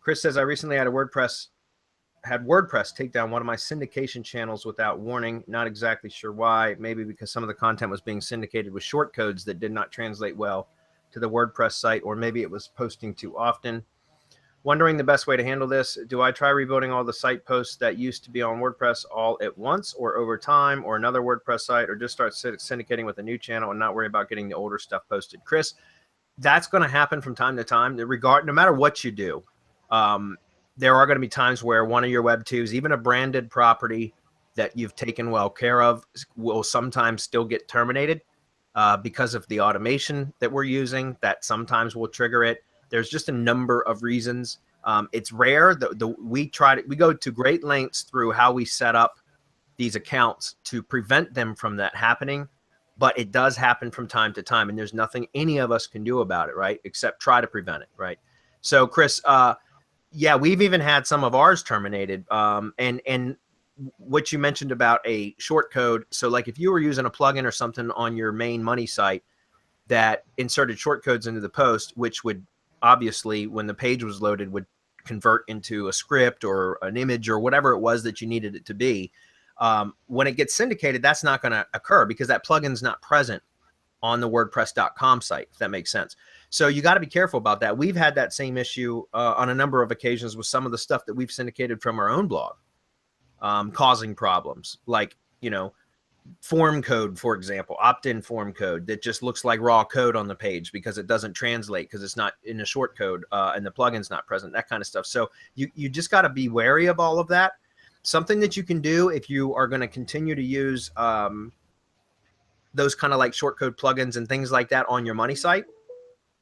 Chris says, I recently had WordPress take down one of my syndication channels without warning. Not exactly sure why. Maybe because some of the content was being syndicated with short codes that did not translate well to the WordPress site, or maybe it was posting too often. Wondering the best way to handle this. Do I try rebuilding all the site posts that used to be on WordPress all at once or over time, or another WordPress site, or just start syndicating with a new channel and not worry about getting the older stuff posted? Chris, that's going to happen from time to time. No matter what you do, there are going to be times where one of your web twos, even a branded property that you've taken well care of, will sometimes still get terminated because of the automation that we're using that sometimes will trigger it. There's just a number of reasons. It's rare. We go to great lengths through how we set up these accounts to prevent them from that happening, but it does happen from time to time, and there's nothing any of us can do about it, right? Except try to prevent it, right? So, Chris, yeah, we've even had some of ours terminated. And what you mentioned about a short code. So, like, if you were using a plugin or something on your main money site that inserted short codes into the post, which would obviously, when the page was loaded, would convert into a script or an image or whatever it was that you needed it to be. When it gets syndicated, that's not going to occur because that plugin's not present on the WordPress.com site, if that makes sense. So you got to be careful about that. We've had that same issue on a number of occasions with some of the stuff that we've syndicated from our own blog, causing problems. Like, you know, form code, for example, opt-in form code that just looks like raw code on the page because it doesn't translate because it's not in a short code and the plugin's not present, that kind of stuff. So you just got to be wary of all of that. Something that you can do if you are going to continue to use those kind of like short code plugins and things like that on your money site.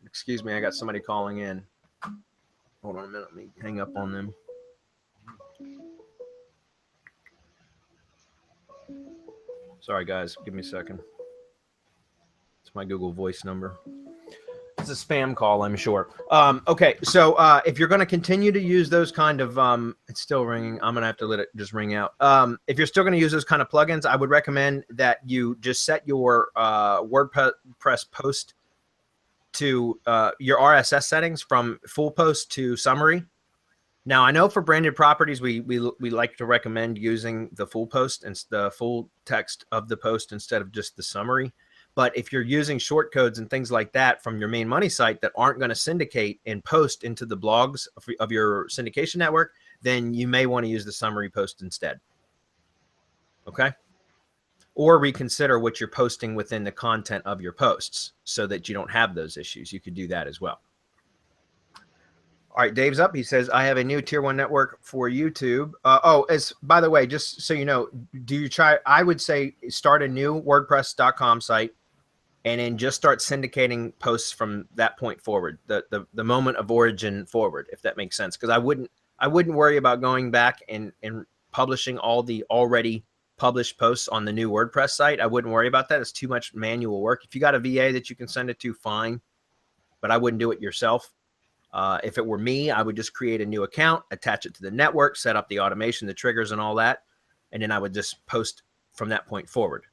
Excuse me, I got somebody calling in. Hold on a minute, let me hang up on them. Sorry, guys. Give me a second. It's my Google Voice number. It's a spam call, I'm sure. Okay, so if you're going to continue to use those kind of, it's still ringing. I'm going to have to let it just ring out. If you're still going to use those kind of plugins, I would recommend that you just set your WordPress post to your RSS settings from full post to summary. Now, I know for branded properties, we like to recommend using the full post and the full text of the post instead of just the summary. But if you're using short codes and things like that from your main money site that aren't going to syndicate and post into the blogs of your syndication network, then you may want to use the summary post instead. Okay? Or reconsider what you're posting within the content of your posts so that you don't have those issues. You could do that as well. All right, Dave's up. He says, I have a new tier 1 network for YouTube. By the way, just so you know, I would say start a new WordPress.com site and then just start syndicating posts from that point forward, the moment of origin forward, if that makes sense. Because I wouldn't worry about going back and publishing all the already published posts on the new WordPress site. I wouldn't worry about that. It's too much manual work. If you got a VA that you can send it to, fine. But I wouldn't do it yourself. If it were me, I would just create a new account, attach it to the network, set up the automation, the triggers and all that. And then I would just post from that point forward.